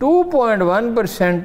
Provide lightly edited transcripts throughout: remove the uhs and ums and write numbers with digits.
2.1%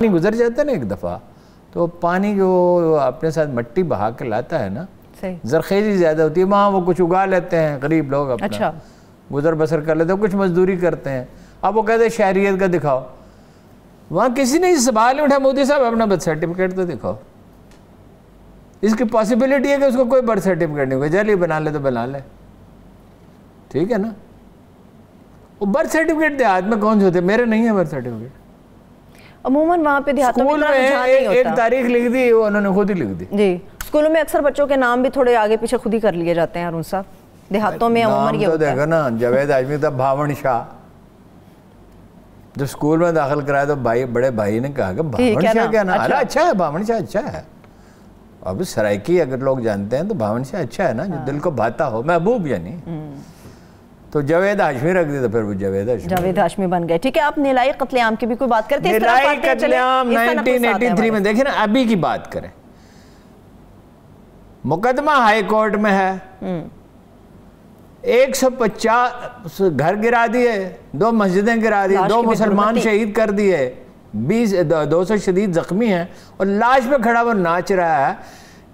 پانی گزر جاتا ہے نا ایک دفعہ تو پانی جو اپنے ساتھ مٹی بہا کے لاتا ہے نا زرخیزی زیادہ ہوتی ہے، وہاں وہ کچھ اگا لیتے ہیں غریب لوگ، اپنا گزر بسر کر لیتے ہیں، کچھ مزدوری کرتے ہیں. اب وہ کہتے ہیں شہریت کا دکھاؤ، وہاں کسی نے اس سوال نہیں اٹھا مودی صاحب اپنا برتھ سرٹیفکیٹ تو دکھاؤ. اس کی پاسبلٹی ہے کہ اس کو کوئی برتھ سرٹیفکیٹ نہیں ہوگا، جلدی بنا لے تو بنا لے، ٹھیک ہے نا. وہ برتھ سرٹیفکیٹ دیہات میں کون سے ہوتے ہیں؟ میرے نہیں ہے برتھ سرٹیفکیٹ. عموماً وہاں پہ دیہاتوں میں ایک تاریخ لکھ دی، وہ انہوں نے خود ہی لکھ دی. جی اسکولوں میں اکثر بچوں کے نام بھی تھوڑے آگے پیچھے خود ہی کر لیے جاتے ہیں ہارون صاحب. دیہاتوں میں عموماً یہ ہوتا ہے. دیکھو نا جاوید ہاشمی تھا بھاون شاہ، جب اسکول میں داخل کرایا تو بڑے بھائی نے کہا کہ بھاون شاہ کیا نام؟ اچھا ہے بھاون شاہ، اچھا ہے. اب سرائکی اگر لوگ جانتے ہیں تو بھاون شاہ اچھا ہے نا، جو دل کو بھاتا ہو، محبوب یعنی. تو جاوید ہاشمی رکھ دی تو پھر وہ جاوید ہاشمی بن گئے. ٹھیک ہے، آپ نیلائی قتل عام کی بھی کوئی بات کرتے ہیں؟ نیلائی قتل عام 1983 میں دیکھیں نا، ابھی کی بات کریں، مقدمہ ہائی کورٹ میں ہے، 150 گھر گرا دیے، 2 مسجدیں گرا دی، 2 مسلمان شہید کر دیے، 200 شدید زخمی ہیں، اور لاش پہ کھڑا وہ ناچ رہا ہے.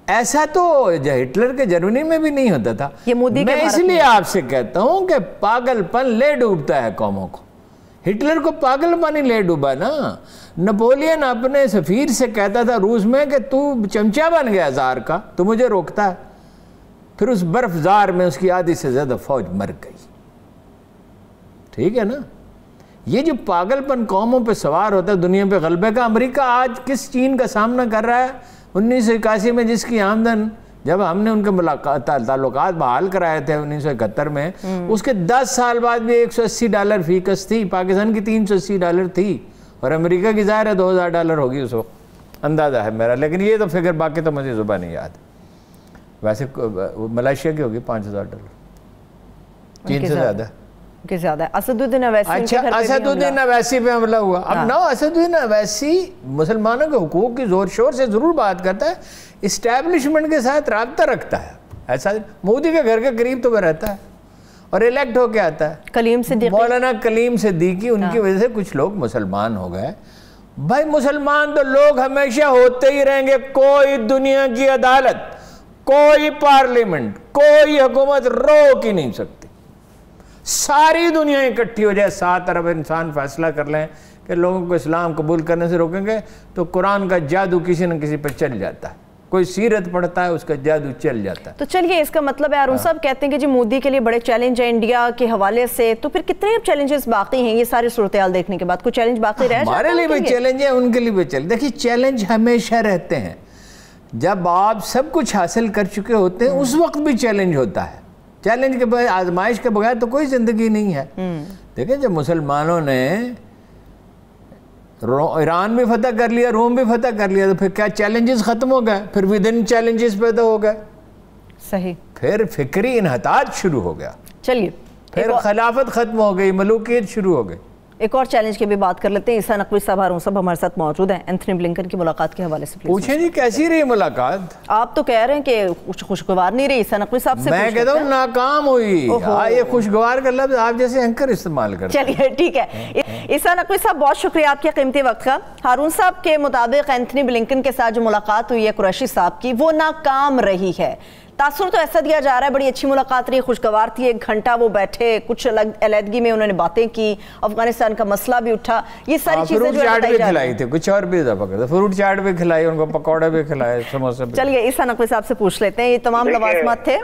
ایسا تو ہٹلر کے جرمنی میں بھی نہیں ہوتا تھا. میں اس لیے آپ سے کہتا ہوں کہ پاگل پن لے ڈوبتا ہے قوموں کو. ہٹلر کو پاگل پن ہی لے ڈوبا نا. نپولین اپنے سفیر سے کہتا تھا روس میں کہ تو چمچہ بن گیا زار کا، تو مجھے روکتا ہے. پھر اس برف زار میں اس کی آدھی سے زیادہ فوج مر گئی. ٹھیک ہے نا. یہ جو پاگل پن قوموں پہ سوار ہوتا ہے دنیا پہ غلبے کا، امریکہ آج کس چین کا سامنا کر رہا ہے؟ 1981 میں جس کی آمدن، جب ہم نے ان کے تعلقات بحال کرائے تھے 1971 میں، اس کے 10 سال بعد بھی $180 فی کس تھی. پاکستان کی $380 تھی، اور امریکہ کی ظاہر ہے $2000 ہوگی اس وقت، اندازہ ہے میرا. لیکن یہ تو فگر باقی تو مجھے زبان نہیں یاد. ویسے ملائیشیا کی ہوگی $5000، چین سے زیادہ زیادہ. اسد الدین اویسی، اچھا اسد الدین اویسی پہ حملہ ہوا. اب اسد الدین اویسی مسلمانوں کے حقوق کی زور شور سے ضرور بات کرتا ہے، اسٹیبلشمنٹ کے ساتھ رابطہ رکھتا ہے. ایسا مودی کے گھر کے قریب تو وہ رہتا ہے اور الیکٹ ہو کے آتا ہے. مولانا کلیم صدیقی، ان کی وجہ سے کچھ لوگ مسلمان ہو گئے. بھائی مسلمان تو لوگ ہمیشہ ہوتے ہی رہیں گے. کوئی دنیا کی عدالت، کوئی پارلیمنٹ، کوئی حکومت روک ہی نہیں سکتی. ساری دنیا اکٹھی ہو جائے، 7 ارب انسان فیصلہ کر لیں کہ لوگوں کو اسلام قبول کرنے سے روکیں گے، تو قرآن کا جادو کسی نہ کسی پہ چل جاتا ہے. کوئی سیرت پڑھتا ہے، اس کا جادو چل جاتا ہے. تو چلیے، اس کا مطلب ہے ہارون صاحب کہتے ہیں کہ جی مودی کے لیے بڑے چیلنج ہیں انڈیا کے حوالے سے، تو پھر کتنے چیلنجز باقی ہیں یہ ساری صورتحال دیکھنے کے بعد؟ کوئی چیلنج باقی رہ جاتا ہے؟ ہمارے لیے بھی چیلنج ہے، ان کے لیے بھی چیلنج. دیکھیے چیلنج ہمیشہ رہتے ہیں. جب آپ سب کچھ حاصل کر چکے ہوتے ہیں اس وقت بھی چیلنج ہوتا ہے. چیلنج کے بغیر، آزمائش کے بغیر تو کوئی زندگی نہیں ہے. دیکھیں جب مسلمانوں نے ایران بھی فتح کر لیا، روم بھی فتح کر لیا، تو پھر کیا چیلنجز ختم ہو گئے؟ پھر ودن چیلنجز پیدا ہو گئے. صحیح. پھر فکری انحطاط شروع ہو گیا. چلیے، پھر خلافت ختم ہو گئی، ملوکیت شروع ہو گئی. ایک اور چیلنج کی بھی بات کر لیتے ہیں. عیسیٰ نقوی صاحب، ہارون صاحب ہمارے ساتھ موجود ہیں. اینتھنی بلنکن کی ملاقات کے حوالے سے پوچھیں جی کیسی رہی ملاقات؟ آپ تو کہہ رہے ہیں کہ خوشگوار نہیں رہی. عیسیٰ نقوی صاحب سے میں کہتا ہوں ناکام ہوئی. یہ خوشگوار کا لفظ آپ جیسے اینکر استعمال کرتے ہیں. چلیے ٹھیک ہے. عیسیٰ نقوی صاحب بہت شکریہ آپ کے قیمتی وقت کا. ہارون صاحب کے مطابق اینتھنی بلنکن کے ساتھ جو ملاقات ہوئی ہے قریشی صاحب کی، وہ ناکام رہی ہے. تاثر تو ایسا دیا جا رہا ہے بڑی اچھی ملاقات رہی، خوشگوار تھی. 1 گھنٹہ وہ بیٹھے، کچھ علیحدگی میں انہوں نے باتیں کی، افغانستان کا مسئلہ بھی اٹھا. یہ ساری چیزیں جو چاٹ بھی کھلائی تھی، کچھ اور بھی اضافہ کرتا، فروٹ چاٹ بھی کھلائی ان کو، پکوڑے بھی کھلائے، سموسے بھی. چلیے عیسیٰ نقوی صاحب سے پوچھ لیتے ہیں، یہ تمام لوازمات تھے.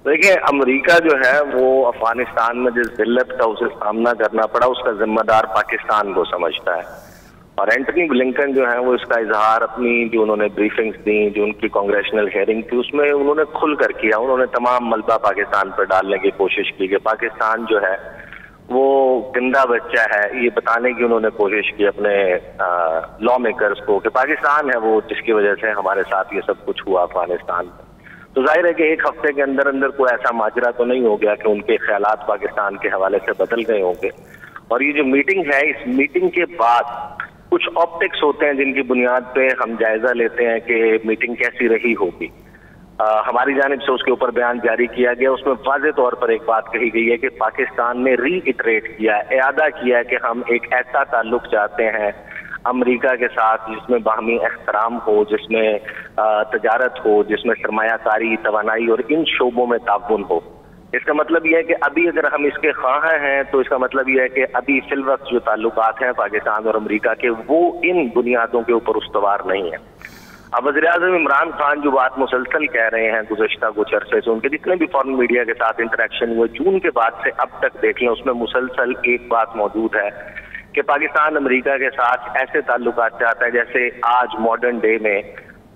دیکھیں امریکہ جو ہے وہ افغانستان میں جس ذلت کا اسے سامنا کرنا پڑا اس کا ذمہ دار پاکستان کو سمجھتا ہے. اور اینٹنی بلنکن جو ہیں وہ اس کا اظہار اپنی جو انہوں نے بریفنگز دیں، جو ان کی کانگریشنل ہیئرنگ تھی، اس میں انہوں نے کھل کر کیا. انہوں نے تمام ملبہ پاکستان پر ڈالنے کی کوشش کی کہ پاکستان جو ہے وہ گندا بچہ ہے. یہ بتانے کی انہوں نے کوشش کی اپنے لا میکرز کو کہ پاکستان ہے وہ جس کی وجہ سے ہمارے ساتھ یہ سب کچھ ہوا افغانستان میں. تو ظاہر ہے کہ 1 ہفتے کے اندر کوئی ایسا ماجرا تو نہیں ہو گیا کہ ان کے خیالات پاکستان کے حوالے سے بدل گئے ہوں گے. اور یہ جو میٹنگ ہے، اس میٹنگ کے بعد کچھ آپٹکس ہوتے ہیں جن کی بنیاد پہ ہم جائزہ لیتے ہیں کہ میٹنگ کیسی رہی ہوگی. ہماری جانب سے اس کے اوپر بیان جاری کیا گیا. اس میں واضح طور پر ایک بات کہی گئی ہے کہ پاکستان نے ری ایٹریٹ کیا، اعادہ کیا کہ ہم ایک ایسا تعلق چاہتے ہیں امریکہ کے ساتھ جس میں باہمی احترام ہو، جس میں تجارت ہو، جس میں سرمایہ کاری، توانائی اور ان شعبوں میں تعاون ہو. اس کا مطلب یہ ہے کہ ابھی اگر ہم اس کے خواہاں ہیں تو اس کا مطلب یہ ہے کہ ابھی فی الوقت جو تعلقات ہیں پاکستان اور امریکہ کے وہ ان بنیادوں کے اوپر استوار نہیں ہیں. اب وزیر اعظم عمران خان جو بات مسلسل کہہ رہے ہیں گزشتہ کچھ عرصے سے، ان کے جتنے بھی فارن میڈیا کے ساتھ انٹریکشن ہوئے جون کے بعد سے اب تک دیکھ لیں، اس میں مسلسل ایک بات موجود ہے کہ پاکستان امریکہ کے ساتھ ایسے تعلقات چاہتا ہے جیسے آج ماڈرن ڈے میں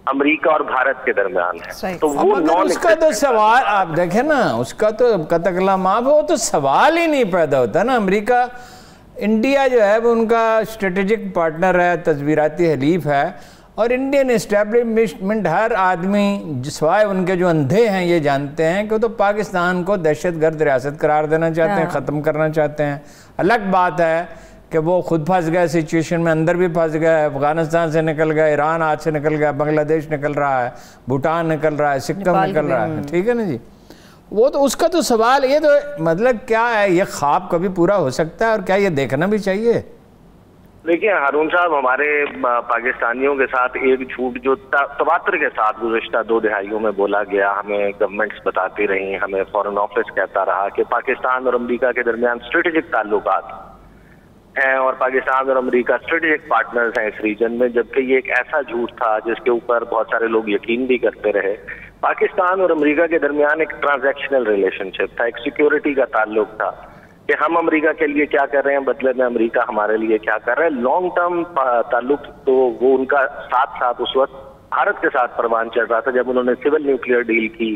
امریکہ اور بھارت کے درمیان ہے. تو وہ اس کا تو سوال آپ دیکھیں نا، اس کا تو قطع معاف وہ تو سوال ہی نہیں پیدا ہوتا نا. امریکہ انڈیا جو ہے وہ ان کا اسٹریٹجک پارٹنر ہے، تصویراتی حلیف ہے، اور انڈین اسٹیبلشمنٹ ہر آدمی سوائے ان کے جو اندھے ہیں یہ جانتے ہیں کہ وہ تو پاکستان کو دہشت گرد ریاست قرار دینا چاہتے ہیں، ختم کرنا چاہتے ہیں. الگ بات ہے کہ وہ خود پھنس گئے سچویشن میں، اندر بھی پھنس گئے، افغانستان سے نکل گئے، ایران ہاتھ سے نکل گیا، بنگلہ دیش نکل رہا ہے، بھوٹان نکل رہا ہے، سکم نکل رہا ہے. ٹھیک ہے نا جی. وہ تو اس کا تو سوال یہ تو مطلب کیا ہے، یہ خواب کبھی پورا ہو سکتا ہے اور کیا یہ دیکھنا بھی چاہیے؟ دیکھیں ہارون صاحب، ہمارے پاکستانیوں کے ساتھ ایک جھوٹ جو تواتر کے ساتھ گزشتہ 2 دہائیوں میں بولا گیا، ہمیں گورنمنٹس بتاتی رہی، ہمیں فارن آفس کہتا رہا کہ پاکستان اور امریکہ کے درمیان اسٹریٹجک تعلقات ہیں اور پاکستان اور امریکہ اسٹریٹجک پارٹنرز ہیں اس ریجن میں، جبکہ یہ ایک ایسا جھوٹ تھا جس کے اوپر بہت سارے لوگ یقین بھی کرتے رہے. پاکستان اور امریکہ کے درمیان ایک ٹرانزیکشنل ریلیشن شپ تھا، ایک سیکیورٹی کا تعلق تھا کہ ہم امریکہ کے لیے کیا کر رہے ہیں، بدلے میں امریکہ ہمارے لیے کیا کر رہے ہیں. لانگ ٹرم تعلق تو وہ ان کا ساتھ ساتھ اس وقت بھارت کے ساتھ پروان چل رہا تھا جب انہوں نے سول نیوکلیئر ڈیل کی،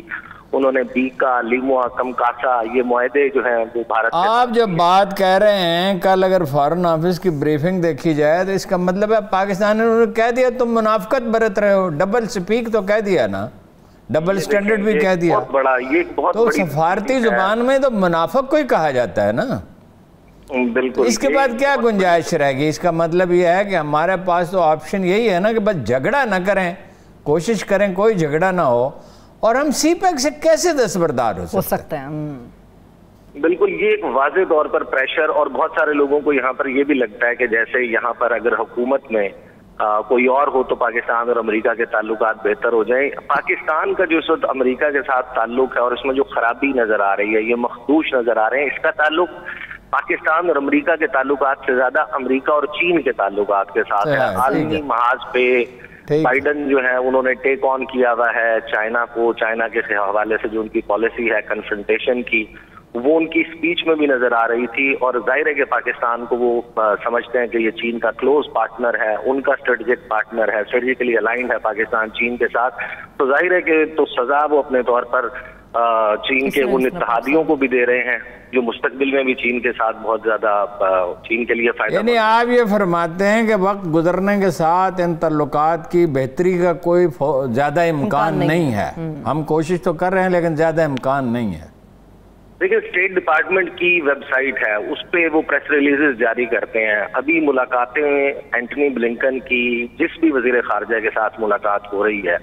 انہوں نے بیکا، لیموا، کمکاسا، یہ معاہدے جو ہیں وہ بھارت. آپ جب بات کہہ رہے ہیں کل اگر فارن آفس کی بریفنگ دیکھی جائے تو اس کا مطلب ہے پاکستان نے کہہ دیا تم منافقت برت رہے ہو، ڈبل سپیک تو کہہ دیا نا، ڈبل سٹینڈرڈ بھی کہہ دیا. تو سفارتی زبان میں تو منافق کو ہی کہا جاتا ہے نا. بالکل. اس کے بعد کیا گنجائش رہے گی؟ اس کا مطلب یہ ہے کہ ہمارے پاس تو آپشن یہی ہے نا کہ بس جھگڑا نہ کریں، کوشش کریں کوئی جھگڑا نہ ہو، اور ہم سی پیک سے کیسے دستبردار ہو سکتے ہیں؟ بالکل. یہ ایک واضح طور پر پریشر، اور بہت سارے لوگوں کو یہاں پر یہ بھی لگتا ہے کہ جیسے یہاں پر اگر حکومت میں کوئی اور ہو تو پاکستان اور امریکہ کے تعلقات بہتر ہو جائیں. پاکستان کا جو اس وقت امریکہ کے ساتھ تعلق ہے اور اس میں جو خرابی نظر آ رہی ہے، یہ مخدوش نظر آ رہے ہیں، اس کا تعلق پاکستان اور امریکہ کے تعلقات سے زیادہ امریکہ اور چین کے تعلقات کے ساتھ ہے. عالمی محاذ پہ بائیڈن جو ہے انہوں نے ٹیک آن کیا ہوا ہے چائنا کو، چائنا کے حوالے سے جو ان کی پالیسی ہے کنفرنٹیشن کی، وہ ان کی سپیچ میں بھی نظر آ رہی تھی. اور ظاہر ہے کہ پاکستان کو وہ سمجھتے ہیں کہ یہ چین کا کلوز پارٹنر ہے، ان کا اسٹریٹجک پارٹنر ہے، اسٹریٹجکلی الائنڈ ہے پاکستان چین کے ساتھ. تو ظاہر ہے کہ تو سزا وہ اپنے طور پر چین کے ان اتحادیوں کو بھی دے رہے ہیں جو مستقبل میں بھی چین کے ساتھ بہت زیادہ چین کے لیے فائدہ. یعنی آپ یہ فرماتے ہیں کہ وقت گزرنے کے ساتھ ان تعلقات کی بہتری کا کوئی زیادہ امکان نہیں ہے. ہم کوشش تو کر رہے ہیں لیکن زیادہ امکان نہیں ہے. دیکھیں اسٹیٹ ڈپارٹمنٹ کی ویب سائٹ ہے، اس پہ وہ پریس ریلیزز جاری کرتے ہیں. ابھی ملاقاتیں اینٹنی بلنکن کی جس بھی وزیر خارجہ کے ساتھ ملاقات ہو رہی ہے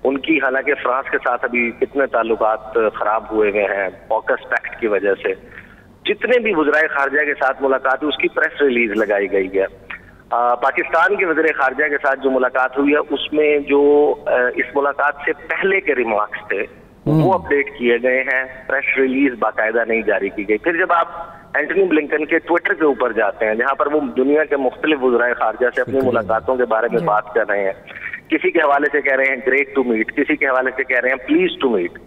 ان کی، حالانکہ فرانس کے ساتھ ابھی کتنے تعلقات خراب ہوئے ہوئے ہیں پوکس پیکٹ کی وجہ سے، جتنے بھی وزرائے خارجہ کے ساتھ ملاقات ہوئی اس کی پریس ریلیز لگائی گئی ہے. پاکستان کے وزیر خارجہ کے ساتھ جو ملاقات ہوئی ہے اس میں جو اس ملاقات سے پہلے کے ریمارکس تھے وہ اپڈیٹ کیے گئے ہیں، پریس ریلیز باقاعدہ نہیں جاری کی گئی. پھر جب آپ اینٹنی بلنکن کے ٹویٹر کے اوپر جاتے ہیں جہاں پر وہ دنیا کے مختلف وزرائے خارجہ سے اپنی ملاقاتوں کے بارے میں بات کر رہے ہیں، کسی کے حوالے سے کہہ رہے ہیں گریٹ ٹو میٹ، کسی کے حوالے سے کہہ رہے ہیں پلیز ٹو میٹ،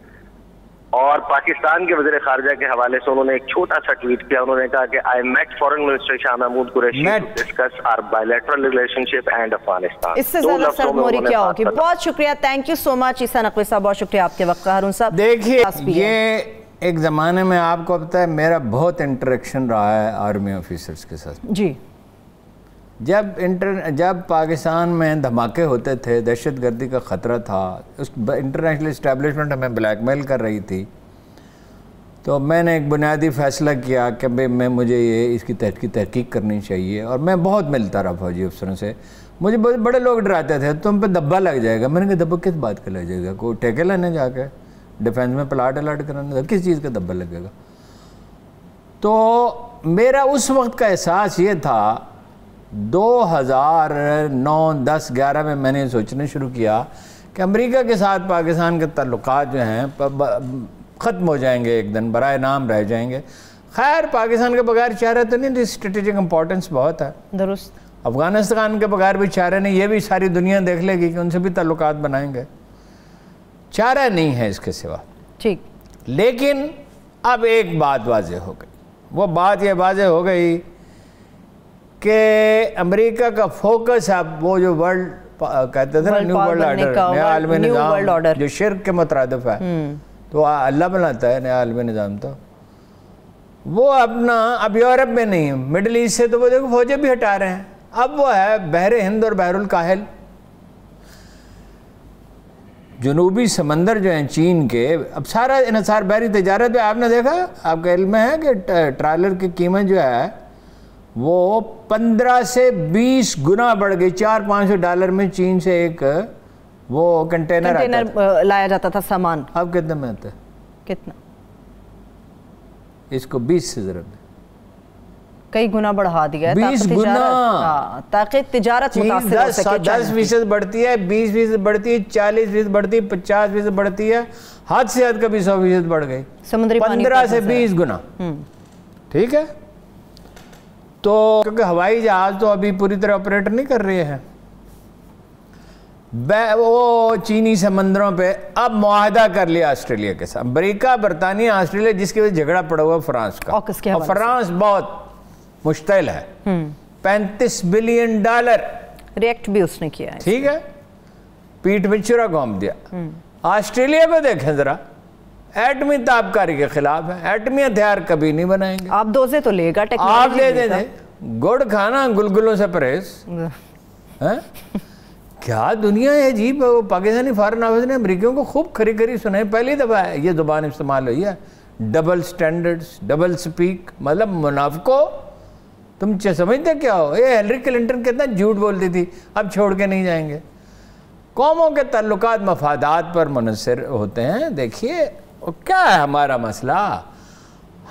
اور پاکستان کے وزیر خارجہ کے حوالے سے انہوں نے ایک چھوٹا سا ٹویٹ کیا. انہوں نے کہا کہ I met foreign minister Shah Mahmood Qureshi to discuss our bilateral relationship and Afghanistan. اس سے زیادہ سرموری کیا ہوگی. بہت شکریہ، thank you so much Isa Naqvi sahab, بہت شکریہ آپ کے وقت کا. ہارون صاحب دیکھیے یہ ایک زمانے میں آپ کو پتہ ہے میرا بہت انٹریکشن رہا ہے آرمی آفیسرز کے ساتھ. جی جب پاکستان میں دھماکے ہوتے تھے، دہشت گردی کا خطرہ تھا، اس انٹرنیشنل اسٹیبلشمنٹ ہمیں بلیک میل کر رہی تھی، تو میں نے ایک بنیادی فیصلہ کیا کہ مجھے یہ اس کی تحقیق کرنی چاہیے. اور میں بہت ملتا رہا فوجی افسروں سے. مجھے بڑے لوگ ڈراتے تھے تم پہ دبا لگ جائے گا. میں نے کہا دبا کس بات کا لگ جائے گا؟ کوئی ٹھیکے لینے جا کے ڈیفینس میں پلاٹ الاٹ کرانے، کس چیز کا دبا لگے گا؟ تو میرا اس وقت کا احساس یہ تھا 2009-10-11 میں نے سوچنا شروع کیا کہ امریکہ کے ساتھ پاکستان کے تعلقات جو ہیں ختم ہو جائیں گے، ایک دن برائے نام رہ جائیں گے۔ خیر پاکستان کے بغیر چارہ تو نہیں، اسٹریٹجک امپورٹنس بہت ہے، درست۔ افغانستان کے بغیر بھی چارہ نہیں، یہ بھی ساری دنیا دیکھ لے گی کہ ان سے بھی تعلقات بنائیں گے، چارہ نہیں ہے اس کے سوا۔ ٹھیک، لیکن اب ایک بات واضح ہو گئی، وہ بات یہ واضح ہو گئی کہ امریکہ کا فوکس اب وہ جو ورلڈ کہتے تھے نا، نیو ورلڈ آرڈر، نیا عالمی نظام جو شرک کے مترادف ہے، تو اللہ بناتا ہے نیا عالمی نظام، تو وہ اپنا اب یورپ میں نہیں، مڈل ایسٹ سے تو وہ دیکھو فوجیں بھی ہٹا رہے ہیں، اب وہ ہے بحر ہند اور بحر الکاہل، جنوبی سمندر جو ہیں چین کے، اب سارا انحصار بحری تجارت پہ۔ آپ نے دیکھا، آپ کا علم ہے کہ ٹرالر کی قیمت جو ہے وہ 15 سے 20 گنا بڑھ گئی، $400-500 میں چین سے ایک وہ کنٹینر لایا جاتا تھا سامان، اب کتنے میں آتا ہے؟ کتنا؟ اس کو 20 سے ضرب ہے، کئی گنا بڑھا دیا ہے، 20 گنا، تاکہ تجارت متاثر ہو سکے۔ 10% بڑھتی ہے، 20% بڑھتی ہے، 40% بڑھتی ہے، 50% بڑھتی ہے، حد سے حد کبھی 100% بڑھ گئی، 15 سے 20 گنا۔ ٹھیک ہے، تو کیونکہ ہوائی جہاز تو ابھی پوری طرح آپریٹ نہیں کر رہے ہیں، وہ چینی سمندروں پہ اب معاہدہ کر لیا آسٹریلیا کے ساتھ، امریکہ، برطانیہ، آسٹریلیا، جس کی وجہ جھگڑا پڑا ہوا فرانس کا، اور فرانس بہت مشتعل ہے، $35 بلین ریئیکٹ بھی اس نے کیا ہے، ٹھیک ہے، پیٹ میں چرا گھونپ دیا۔ آسٹریلیا کو دیکھیں ذرا، ایٹمی تابکاری کے خلاف ہے، ایٹمی ہتھیار کبھی نہیں بنائیں گے۔ آپ دوزے تو لے گا، آپ لے دیں دیں، گڑ کھانا، گلگلوں سے پرہیز۔ کیا دنیا ہے عجیب ہے۔ وہ پاکستانی فارن آفس نے امریکیوں کو خوب کھری کھری سنائی، پہلی دفعہ ہے یہ زبان استعمال ہوئی ہے، ڈبل سٹینڈرڈز، ڈبل سپیک، مطلب منافقو تم سمجھتے کیا ہو؟ یہ ہیلری کلنٹن کتنا جھوٹ بولتی تھی، اب چھوڑ کے نہیں جائیں گے۔ قوموں کے تعلقات مفادات پر منحصر ہوتے ہیں۔ دیکھیے کیا ہے ہمارا مسئلہ،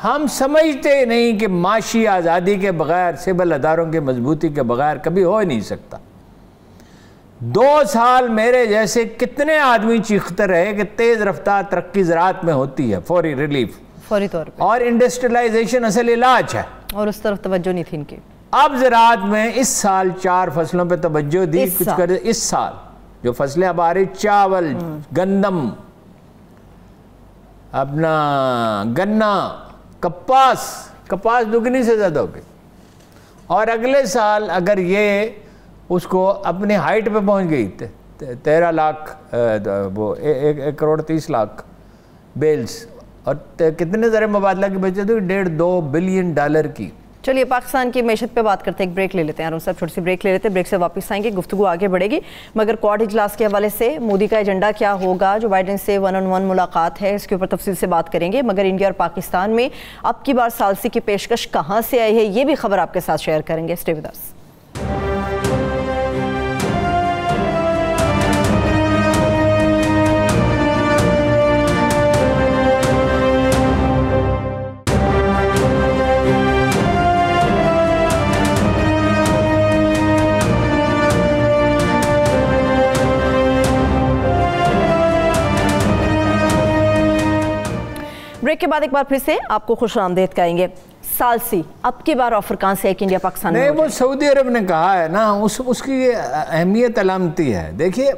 ہم سمجھتے نہیں کہ معاشی آزادی کے بغیر، سول اداروں کے مضبوطی کے بغیر کبھی ہو ہی نہیں سکتا۔ 2 سال میرے جیسے کتنے آدمی چیختے رہے کہ تیز رفتار ترقی زراعت میں ہوتی ہے، فوری ریلیف، فوری طور پہ، اور انڈسٹریلائزیشن اصل علاج ہے، اور اس طرف توجہ نہیں تھی ان کی۔ اب زراعت میں اس سال 4 فصلوں پہ توجہ دی، کچھ کرے اس سال جو فصلیں اب آ رہی، چاول، گندم، اپنا گنا، کپاس دگنی سے زیادہ ہو گئی، اور اگلے سال اگر یہ اس کو اپنی ہائٹ پہ پہنچ گئی 13 لاکھ، وہ 1 کروڑ 30 لاکھ بیلز، اور کتنے زر مبادلہ کی بچت ہوئی؟ $1.5-2 بلین کی۔ چلیے پاکستان کی معیشت پہ بات کرتے ہیں، ایک بریک لے لیتے ہیں، صاحب چھوٹی سی بریک لے لیتے ہیں، بریک سے واپس آئیں گے، گفتگو آگے بڑھے گی، مگر کوارڈ اجلاس کے حوالے سے مودی کا ایجنڈا کیا ہوگا، جو بائیڈن سے 1-on-1 ملاقات ہے، اس کے اوپر تفصیل سے بات کریں گے، مگر انڈیا اور پاکستان میں اب کی بار ثالثی کی پیشکش کہاں سے آئی ہے، یہ بھی خبر آپ کے ساتھ شیئر کریں گے، اسٹے ود اس۔ بریک کے بعد ایک بار پھر سے آپ کو خوش آمدید کہیں گے۔ ثالثی اب کی بار آفر کہاں سے ہے کہ انڈیا پاکستان نہیں، وہ سعودی عرب نے کہا ہے نا، اس کی اہمیت علامتی ہے۔ دیکھیے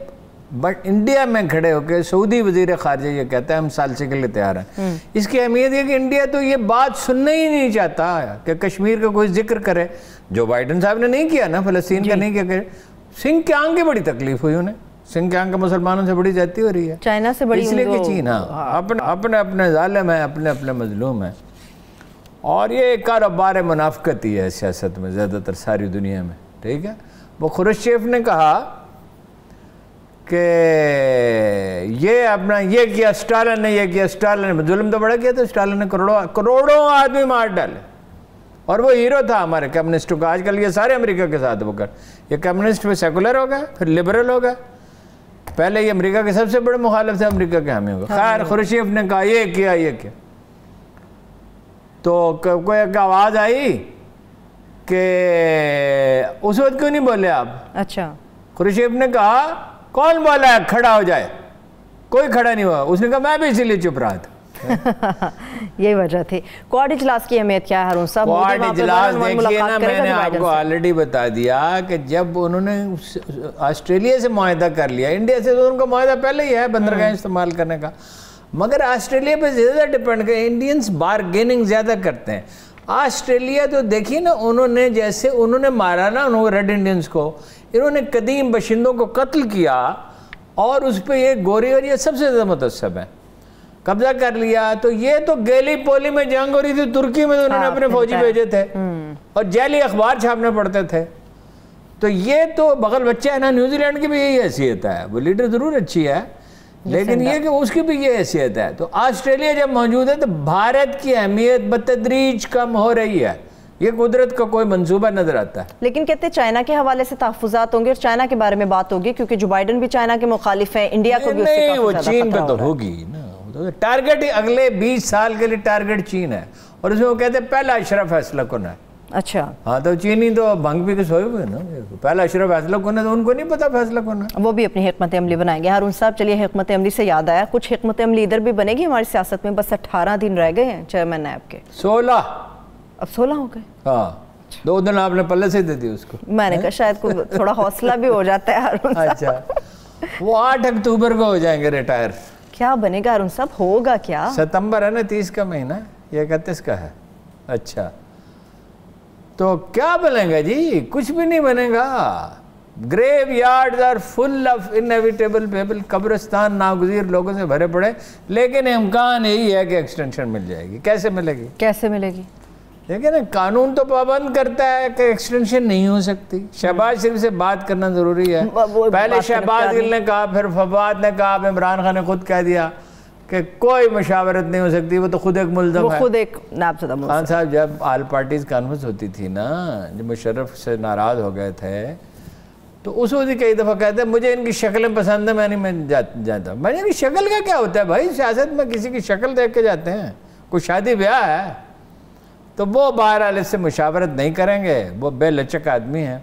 بٹ انڈیا میں کھڑے ہو کے سعودی وزیر خارجہ یہ کہتا ہے ہم ثالثی کے لیے تیار ہیں، اس کی اہمیت یہ کہ انڈیا تو یہ بات سننا ہی نہیں چاہتا کہ کشمیر کا کوئی ذکر کرے، جو بائیڈن صاحب نے نہیں کیا نا، فلسطین کا نہیں کیا۔ سنگھ کے آنگے بڑی تکلیف ہوئی انہیں، سنگھ کے آنگے مسلمانوں سے بڑی زیادتی ہو رہی ہے، چائنا سے بڑی، اس لیے کہ چین اپنے ظالم ہیں، اپنے مظلوم ہیں، اور یہ کاروبار منافقت ہی ہے سیاست میں زیادہ تر ساری دنیا میں، ٹھیک ہے۔ وہ خروشچیف نے کہا کہ یہ کیا اسٹالن نے، یہ کیا اسٹالن نے، ظلم تو بڑا کیا تھا اسٹالن نے، کروڑوں آدمی مار ڈالے، اور وہ ہیرو تھا ہمارے کمیونسٹوں کا۔ آج کل یہ سارے امریکہ کے ساتھ وہ کر، یہ کمیونسٹ میں سیکولر ہو گئے، پھر لبرل ہو گئے، پہلے یہ امریکہ کے سب سے بڑے مخالف تھے، امریکہ کے حامی ہو گئے۔ خیر خروشچیف نے کہا یہ کیا، تو کوئی ایک آواز آئی کہ اس وقت کیوں نہیں بولے آپ؟ اچھا خورشید نے کہا کون بولا ہے کھڑا ہو جائے؟ کوئی کھڑا نہیں ہوا. اس نے کہا میں بھی اسی لیے چپ رہا تھا. یہی وجہ تھی. کوڈ اجلاس کی اہمیت کیا ہے ہارون صاحب؟ کوڈ اجلاس دیکھیے نا, میں نے آپ کو آلریڈی بتا دیا کہ جب انہوں نے آسٹریلیا سے معاہدہ کر لیا, انڈیا سے تو ان کا معاہدہ پہلے ہی ہے بندرگاہیں استعمال کرنے کا, مگر آسٹریلیا پہ زیادہ ڈپینڈ کریں. انڈینز بارگیننگ زیادہ کرتے ہیں. آسٹریلیا تو دیکھیے نا, انہوں نے جیسے انہوں نے مارا نا انہوں ریڈ انڈینز کو, انہوں نے قدیم باشندوں کو قتل کیا اور اس پہ یہ گوری اور یہ سب سے زیادہ متعصب ہیں, قبضہ کر لیا. تو یہ تو گیلی پولی میں جنگ ہو رہی تھی ترکی میں, تو انہوں نے اپنے فوجی بھیجے تھے اور جعلی اخبار چھاپنے پڑتے تھے. تو یہ تو بغل بچہ ہے نا, نیوزی لینڈ کی بھی یہی حیثیت ہے. وہ لیڈر ضرور اچھی ہے لیکن یہ کہ اس کی بھی یہ حیثیت ہے. تو آسٹریلیا جب موجود ہے تو بھارت کی اہمیت بتدریج کم ہو رہی ہے. یہ قدرت کا کوئی منصوبہ نظر آتا ہے. لیکن کہتے ہیں چائنا کے حوالے سے تحفظات ہوں گے اور چائنا کے بارے میں بات ہوگی, کیونکہ جو بائیڈن بھی چائنا کے مخالف ہیں, انڈیا کو بھی اس سے وہ چین پہ تو ہوگی نا. ٹارگٹ ہی اگلے 20 سال کے لیے ٹارگٹ چین ہے, اور اس میں وہ کہتے ہیں پہلا اشرا فیصلہ کن ہے. اچھا ہاں, تو چینی تو بھنگ پی کے سوئے ہوئے نا, پہلا اشرا فیصلہ کن ہے, تو ان کو نہیں پتا فیصلہ کن ہے. وہ بھی اپنی حکمت عملی بنائیں گے. ہارون صاحب چلیے, حکمت عملی سے یاد آیا, کچھ حکمت عملی ادھر بھی بنے گی ہماری سیاست میں. بس 18 دن رہ گئے ہیں چیئرمین نیب کے. 16 اب 16 ہو گئے. ہاں, 2 دن آپ نے پلے سے دے دی اس کو. میں نے کہا شاید کوئی تھوڑا حوصلہ بھی ہو جاتا ہے ہارون صاحب. اچھا, وہ 8 اکتوبر کو ہو جائیں گے ریٹائر. کیا بنے گا ہارون صاحب, ہوگا کیا؟ ستمبر ہے نا, 30 کا مہینہ, یہ 31 کا ہے. اچھا, تو کیا بنے گا جی؟ کچھ بھی نہیں بنے گا. Graveyards are full of inevitable people. قبرستان ناگزیر لوگوں سے بھرے پڑے, لیکن امکان یہی ہے کہ ایکسٹینشن مل جائے گی. کیسے ملے گی؟ کیسے ملے گی؟ دیکھیں نا, قانون تو پابند کرتا ہے کہ ایکسٹینشن نہیں ہو سکتی. شہباز شریف سے بات کرنا ضروری ہے. پہلے شہباز گل نے کہا, پھر فواد نے کہا, عمران خان نے خود کہہ دیا کہ کوئی مشاورت نہیں ہو سکتی, وہ تو خود ایک ملزم ہے. خود ایک نابزدہ ملزم. خان صاحب جب آل پارٹیز کانفرنس ہوتی تھی نا, جب مشرف سے ناراض ہو گئے تھے, تو اس وقت کئی دفعہ کہتے ہیں مجھے ان کی شکلیں پسند ہیں, میں نہیں جاتا. میں نے شکل کا کیا ہوتا ہے بھائی, سیاست میں کسی کی شکل دیکھ کے جاتے ہیں. کوئی شادی بیاہ ہے تو وہ بہرحال اس سے مشاورت نہیں کریں گے, وہ بے لچک آدمی ہیں.